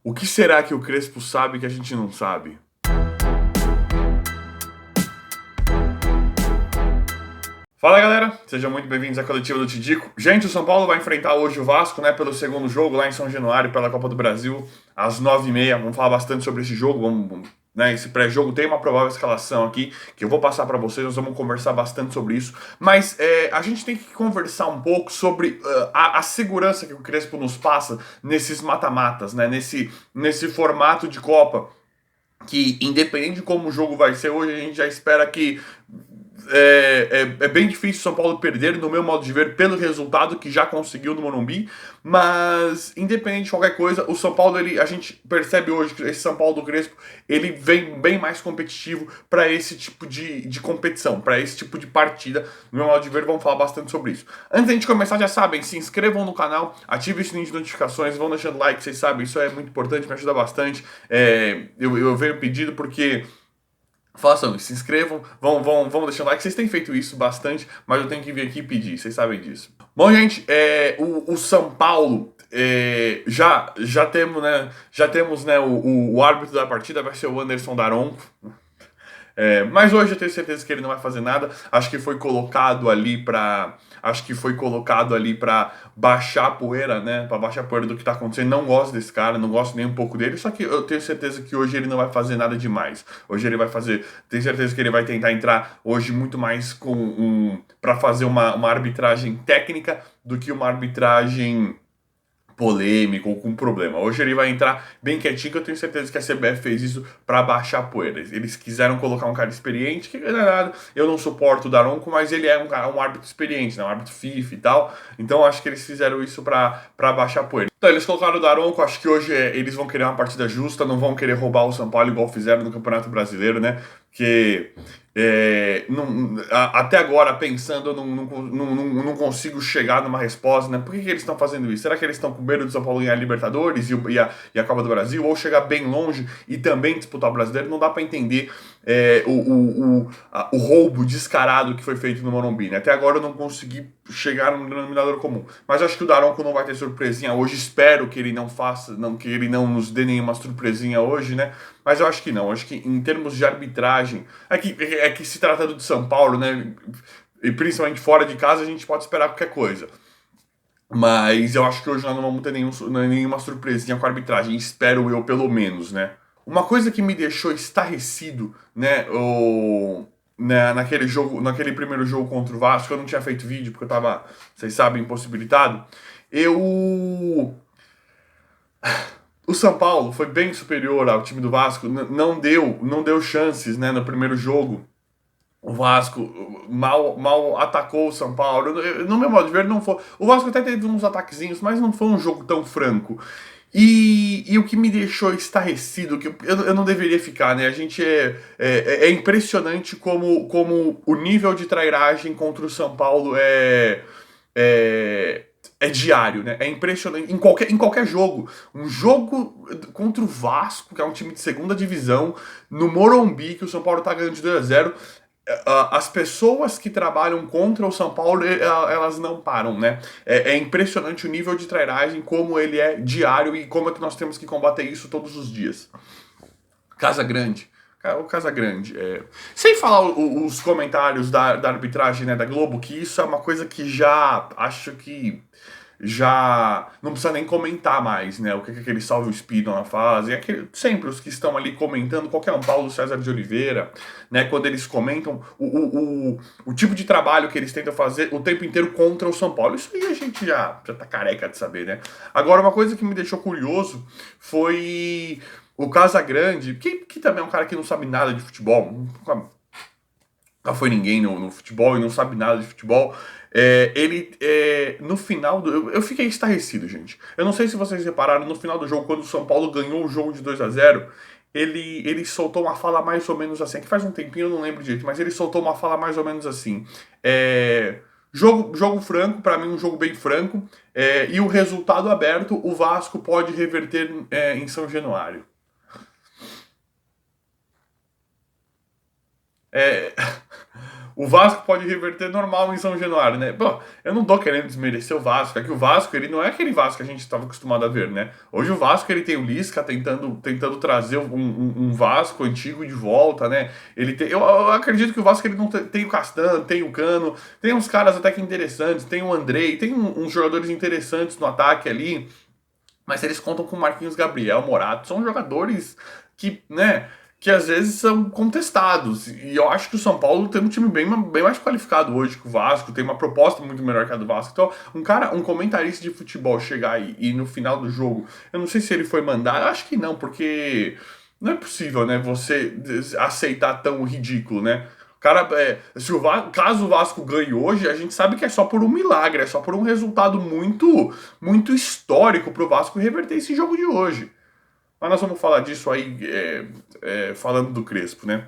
O que será que o Crespo sabe que a gente não sabe? Fala galera, sejam muito bem-vindos à coletiva do Tidico. Gente, o São Paulo vai enfrentar hoje o Vasco, né, pelo segundo jogo lá em São Januário, pela Copa do Brasil, às 9h30. Vamos falar bastante sobre esse jogo, né, esse pré-jogo tem uma provável escalação aqui, que eu vou passar para vocês, nós vamos conversar bastante sobre isso. Mas a gente tem que conversar um pouco sobre a segurança que o Crespo nos passa nesses mata-matas, né, nesse formato de Copa, que independente de como o jogo vai ser hoje, a gente já espera que é bem difícil o São Paulo perder, no meu modo de ver, pelo resultado que já conseguiu no Morumbi, mas independente de qualquer coisa, o São Paulo, a gente percebe hoje que esse São Paulo do Crespo, ele vem bem mais competitivo para esse tipo de competição, para esse tipo de partida. No meu modo de ver, vamos falar bastante sobre isso. Antes da gente começar, já sabem, se inscrevam no canal, ativem o sininho de notificações, vão deixando like, vocês sabem, isso é muito importante, me ajuda bastante. Eu venho pedido porque... façam isso, se inscrevam, vão deixando like. Vocês têm feito isso bastante, mas eu tenho que vir aqui e pedir, vocês sabem disso. Bom, gente, o São Paulo, já temos, né, o árbitro da partida vai ser o Anderson Daronco. Mas hoje eu tenho certeza que ele não vai fazer nada. Acho que foi colocado ali para baixar a poeira, né? Para baixar a poeira do que tá acontecendo. Não gosto desse cara, não gosto nem um pouco dele. Só que eu tenho certeza que hoje ele não vai fazer nada demais. Hoje ele vai fazer, tenho certeza que ele vai tentar entrar hoje muito mais para fazer uma arbitragem técnica do que uma arbitragem polêmico ou com problema. Hoje ele vai entrar bem quietinho, que eu tenho certeza que a CBF fez isso para baixar a poeira. Eles quiseram colocar um cara experiente, que não é nada, eu não suporto o Daronco, mas ele é um árbitro experiente, né? Um árbitro FIFA e tal. Então acho que eles fizeram isso para baixar a poeira. Então eles colocaram o Daronco, acho que hoje eles vão querer uma partida justa, não vão querer roubar o São Paulo igual fizeram no Campeonato Brasileiro, né? Que até agora, pensando, eu não consigo chegar numa resposta, né? Por que eles estão fazendo isso? Será que eles estão com medo do São Paulo ganhar a Libertadores e a Copa do Brasil? Ou chegar bem longe e também disputar o Brasileiro? Não dá para entender o roubo descarado que foi feito no Morumbi, né? Até agora eu não consegui chegar num denominador comum. Mas acho que o Daronco não vai ter surpresinha hoje. Espero que ele não faça, que ele não nos dê nenhuma surpresinha hoje, né? Mas eu acho que não. Acho que em termos de arbitragem, é que se tratando de São Paulo, né? E principalmente fora de casa, a gente pode esperar qualquer coisa. Mas eu acho que hoje nós não vamos ter nenhuma surpresinha com a arbitragem. Espero eu, pelo menos, né? Uma coisa que me deixou estarrecido, né? Naquele primeiro jogo contra o Vasco, eu não tinha feito vídeo porque eu tava, vocês sabem, impossibilitado. O São Paulo foi bem superior ao time do Vasco, não deu chances, né, no primeiro jogo. O Vasco mal atacou o São Paulo. No meu modo de ver, não foi. O Vasco até teve uns ataquezinhos, mas não foi um jogo tão franco. E o que me deixou estarrecido, que eu não deveria ficar, né? A gente é impressionante como o nível de trairagem contra o São Paulo é diário, né? É impressionante. Em qualquer jogo. Um jogo contra o Vasco, que é um time de segunda divisão, no Morumbi, que o São Paulo tá ganhando de 2-0. As pessoas que trabalham contra o São Paulo, elas não param, né? É impressionante o nível de trairagem, como ele é diário e como é que nós temos que combater isso todos os dias. Casa Grande. O Casagrande. Sem falar os comentários da arbitragem, né, da Globo, que isso é uma coisa que já acho que já não precisa nem comentar mais, né? O que aquele Salve Speedon fazem. Sempre os que estão ali comentando, qualquer um, Paulo César de Oliveira, né? Quando eles comentam o tipo de trabalho que eles tentam fazer o tempo inteiro contra o São Paulo. Isso aí a gente já tá careca de saber, né? Agora, uma coisa que me deixou curioso foi o Casagrande, que também é um cara que não sabe nada de futebol, nunca foi ninguém no futebol e não sabe nada de futebol. No final eu fiquei estarrecido, gente. Eu não sei se vocês repararam, no final do jogo, quando o São Paulo ganhou o jogo de 2-0, ele soltou uma fala mais ou menos assim, que faz um tempinho, eu não lembro direito, mas ele soltou uma fala mais ou menos assim. Jogo franco, para mim um jogo bem franco, e o resultado aberto, o Vasco pode reverter em São Januário. o Vasco pode reverter normal em São Januário, né? Pô, eu não tô querendo desmerecer o Vasco, é que o Vasco, ele não é aquele Vasco que a gente estava acostumado a ver, né? Hoje o Vasco, ele tem o Lisca tentando trazer um Vasco antigo de volta, né? Eu acredito que o Vasco, ele não tem o Castan, tem o Cano, tem uns caras até que interessantes, tem o Andrei, tem uns jogadores interessantes no ataque ali, mas eles contam com Marquinhos Gabriel, Morato, são jogadores que, né, que às vezes são contestados. E eu acho que o São Paulo tem um time bem mais qualificado hoje que o Vasco, tem uma proposta muito melhor que a do Vasco. Então, um comentarista de futebol chegar e no final do jogo, eu não sei se ele foi mandado, acho que não, porque não é possível, né, você aceitar tão ridículo, né? Cara, caso o Vasco ganhe hoje, a gente sabe que é só por um milagre, é só por um resultado muito histórico pro Vasco reverter esse jogo de hoje. Mas nós vamos falar disso aí, falando do Crespo, né?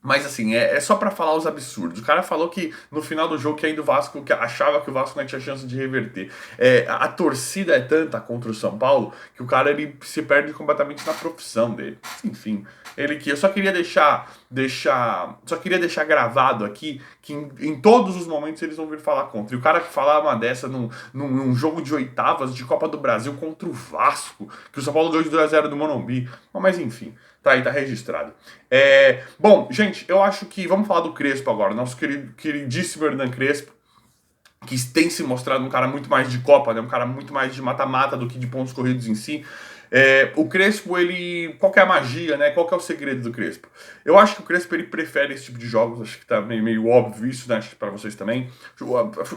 Mas assim, é só pra falar os absurdos. O cara falou que no final do jogo que ainda o Vasco que achava que o Vasco não tinha chance de reverter. A torcida é tanta contra o São Paulo que o cara ele se perde completamente na profissão dele. Enfim, eu só queria deixar gravado aqui que em todos os momentos eles vão vir falar contra. E o cara que falar uma dessa num jogo de oitavas de Copa do Brasil contra o Vasco, que o São Paulo ganhou de 2-0 do Morumbi. Mas enfim, tá aí, tá registrado. Bom, gente, eu acho que vamos falar do Crespo agora, nosso queridíssimo Hernan Crespo, que tem se mostrado um cara muito mais de Copa, né? Um cara muito mais de mata-mata do que de pontos corridos em si. O Crespo, qual que é a magia, né? Qual que é o segredo do Crespo? Eu acho que o Crespo, ele prefere esse tipo de jogos, acho que tá meio óbvio isso, né? Acho que pra vocês também.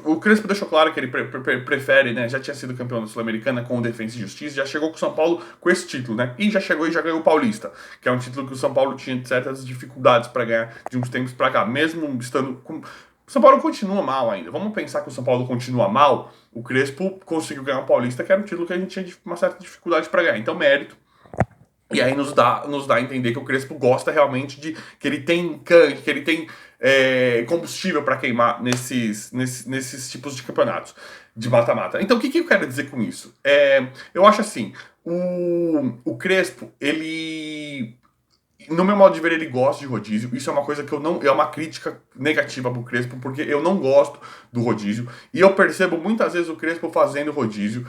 O Crespo deixou claro que ele prefere, né? Já tinha sido campeão da Sul-Americana com o Defensa e Justiça, já chegou com o São Paulo com esse título, né? E já chegou e já ganhou o Paulista, que é um título que o São Paulo tinha certas dificuldades pra ganhar de uns tempos pra cá, mesmo estando com... O São Paulo continua mal ainda. Vamos pensar que o São Paulo continua mal. O Crespo conseguiu ganhar o Paulista, que era um título que a gente tinha uma certa dificuldade para ganhar. Então, mérito. E aí nos dá a entender que o Crespo gosta realmente que ele tem combustível para queimar nesses tipos de campeonatos de mata-mata. Então, o que eu quero dizer com isso? Eu acho assim, o Crespo, ele... No meu modo de ver, ele gosta de rodízio. Isso é uma coisa que eu não. É uma crítica negativa pro Crespo, porque eu não gosto do rodízio. E eu percebo muitas vezes o Crespo fazendo rodízio.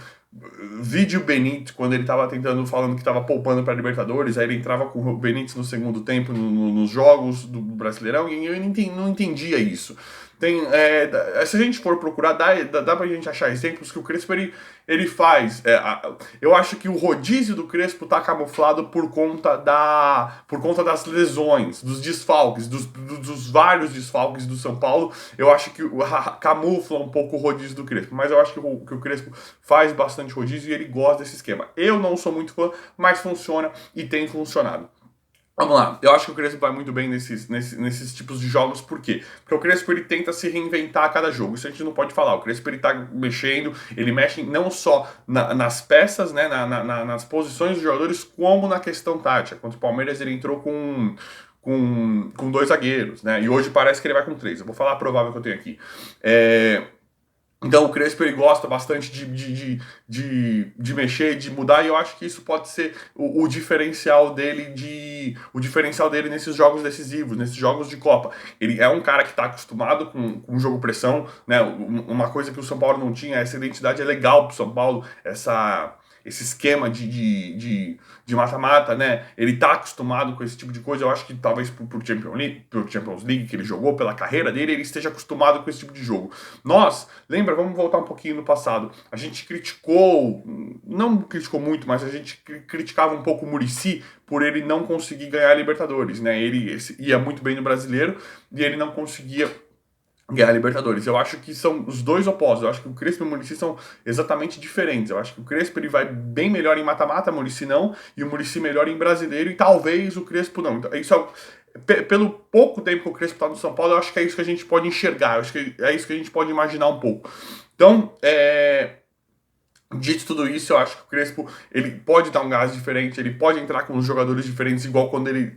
Vídeo Benítez, quando ele tava falando que tava poupando pra Libertadores, aí ele entrava com o Benítez no segundo tempo nos jogos do Brasileirão, e eu não entendia isso. Se a gente for procurar, dá pra gente achar exemplos que o Crespo ele faz. Eu acho que o rodízio do Crespo tá camuflado por conta das lesões, dos desfalques, dos vários desfalques do São Paulo. Eu acho que camufla um pouco o rodízio do Crespo, mas eu acho que o Crespo faz bastante rodízio e ele gosta desse esquema. Eu não sou muito fã, mas funciona e tem funcionado. Vamos lá, eu acho que o Crespo vai muito bem nesses tipos de jogos, por quê? Porque o Crespo ele tenta se reinventar a cada jogo, isso a gente não pode falar, o Crespo ele tá mexendo, ele mexe não só nas peças, né, nas posições dos jogadores, como na questão tática. Contra o Palmeiras ele entrou com dois zagueiros, né, e hoje parece que ele vai com três, eu vou falar a provável que eu tenho aqui. Então o Crespo ele gosta bastante de mexer, de mudar, e eu acho que isso pode ser o diferencial dele nesses jogos decisivos, nesses jogos de Copa. Ele é um cara que está acostumado com um jogo pressão, né? Uma coisa que o São Paulo não tinha, essa identidade é legal pro São Paulo, esse esquema de mata-mata, né? Ele tá acostumado com esse tipo de coisa. Eu acho que talvez por Champions League que ele jogou, pela carreira dele, ele esteja acostumado com esse tipo de jogo. Vamos voltar um pouquinho no passado. A gente não criticou muito, mas a gente criticava um pouco o Muricy por ele não conseguir ganhar a Libertadores, né? Ele ia muito bem no Brasileiro e ele não conseguia ganhar a Libertadores. Eu acho que são os dois opostos. Eu acho que o Crespo e o Muricy são exatamente diferentes. Eu acho que o Crespo ele vai bem melhor em mata-mata, o Muricy não, e o Muricy melhor em brasileiro, e talvez o Crespo não. Então, pelo pouco tempo que o Crespo está no São Paulo, eu acho que é isso que a gente pode enxergar, eu acho que é isso que a gente pode imaginar um pouco. Então, dito tudo isso, eu acho que o Crespo ele pode dar um gás diferente, ele pode entrar com os jogadores diferentes, igual quando ele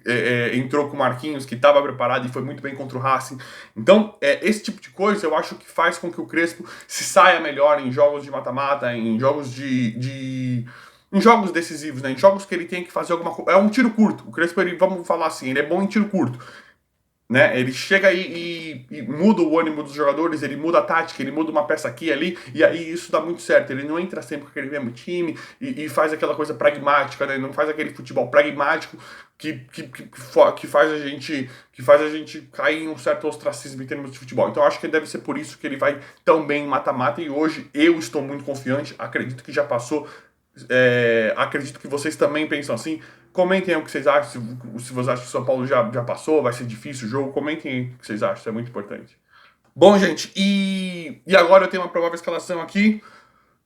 entrou com o Marquinhos, que estava preparado e foi muito bem contra o Racing. Então, esse tipo de coisa eu acho que faz com que o Crespo se saia melhor em jogos de mata-mata, em jogos em jogos decisivos, né? Em jogos que ele tem que fazer alguma coisa. É um tiro curto. O Crespo, vamos falar assim, ele é bom em tiro curto. né? Ele chega e muda o ânimo dos jogadores, ele muda a tática, ele muda uma peça aqui e ali, e aí isso dá muito certo. Ele não entra sempre com aquele mesmo time e faz aquela coisa pragmática, né? Não faz aquele futebol pragmático que faz a gente cair em um certo ostracismo em termos de futebol. Então eu acho que deve ser por isso que ele vai tão bem em mata-mata, e hoje eu estou muito confiante, acredito que já passou. Acredito que vocês também pensam assim. Comentem aí o que vocês acham. Se vocês acham que o São Paulo já passou, vai ser difícil o jogo. Comentem aí o que vocês acham, isso é muito importante. Bom, gente, e agora eu tenho uma provável escalação aqui.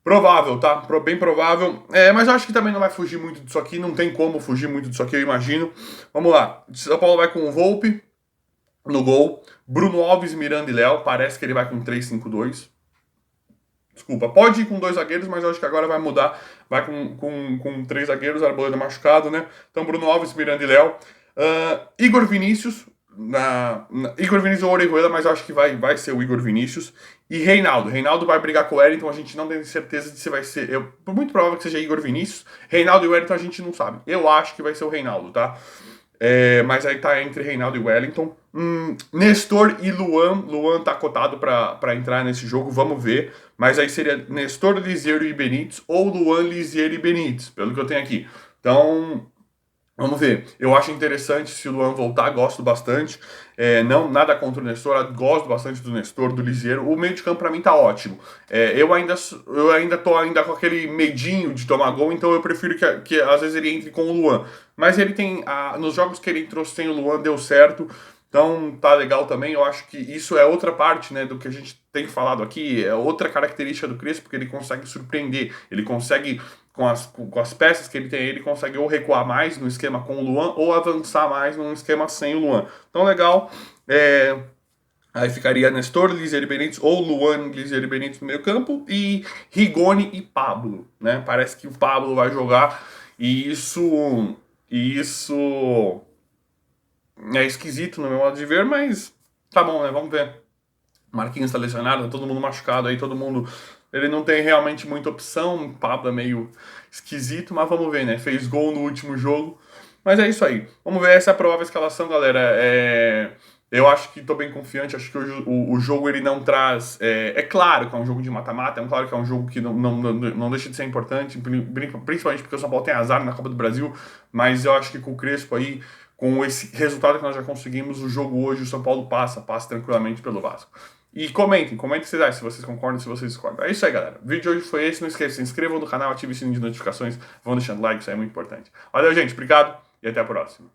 Provável, tá? Bem provável. Mas eu acho que também não vai fugir muito disso aqui. Não tem como fugir muito disso aqui, eu imagino. Vamos lá. São Paulo vai com o Volpe no gol. Bruno Alves, Miranda e Léo. Parece que ele vai com 3-5-2. Desculpa, pode ir com 2 zagueiros, mas eu acho que agora vai mudar. Vai com 3 zagueiros, Arboleda machucado, né? Então, Bruno Alves, Miranda e Léo. Igor Vinícius. Igor Vinícius ou Orejuela, mas eu acho que vai ser o Igor Vinícius. E Reinaldo. Reinaldo vai brigar com o Wellington, a gente não tem certeza de se vai ser. Por muito provável que seja Igor Vinícius. Reinaldo e Wellington a gente não sabe. Eu acho que vai ser o Reinaldo, tá? Mas aí tá entre Reinaldo e Wellington. Nestor e Luan. Luan tá cotado pra entrar nesse jogo, vamos ver. Mas aí seria Nestor, Liseiro e Benítez, ou Luan, Liseiro e Benítez, pelo que eu tenho aqui. Então, vamos ver. Eu acho interessante se o Luan voltar, gosto bastante. Não, nada contra o Nestor, gosto bastante do Nestor, do Liseiro. O meio de campo pra mim tá ótimo. Eu ainda tô com aquele medinho de tomar gol, então eu prefiro que às vezes ele entre com o Luan. Mas ele tem, nos jogos que ele entrou sem o Luan, deu certo. Então tá legal também. Eu acho que isso é outra parte, né, do que a gente tem falado aqui. É outra característica do Crespo, porque ele consegue surpreender. Ele consegue, com as peças que ele tem, ele consegue ou recuar mais no esquema com o Luan ou avançar mais num esquema sem o Luan. Então legal. Aí ficaria Nestor, Liseiro e Benítez, ou Luan, Liseiro e Benítez no meio campo, e Rigoni e Pablo, né? Parece que o Pablo vai jogar, e isso é esquisito no meu modo de ver, mas tá bom, né? Vamos ver. Marquinhos tá lesionado, tá todo mundo machucado aí, todo mundo. Ele não tem realmente muita opção. O Pablo é meio esquisito, mas vamos ver, né? Fez gol no último jogo. Mas é isso aí. Vamos ver essa provável escalação, galera. Eu acho que tô bem confiante. Acho que o jogo ele não traz. É claro que é um jogo de mata-mata, claro que é um jogo que não deixa de ser importante, principalmente porque o São Paulo tem azar na Copa do Brasil. Mas eu acho que com o Crespo aí, com esse resultado que nós já conseguimos, o jogo hoje, o São Paulo passa tranquilamente pelo Vasco. E comentem se vocês concordam, se vocês discordam. É isso aí, galera. O vídeo de hoje foi esse. Não esqueça, se inscrevam no canal, ative o sininho de notificações, vão deixando like, isso aí é muito importante. Valeu, gente. Obrigado e até a próxima.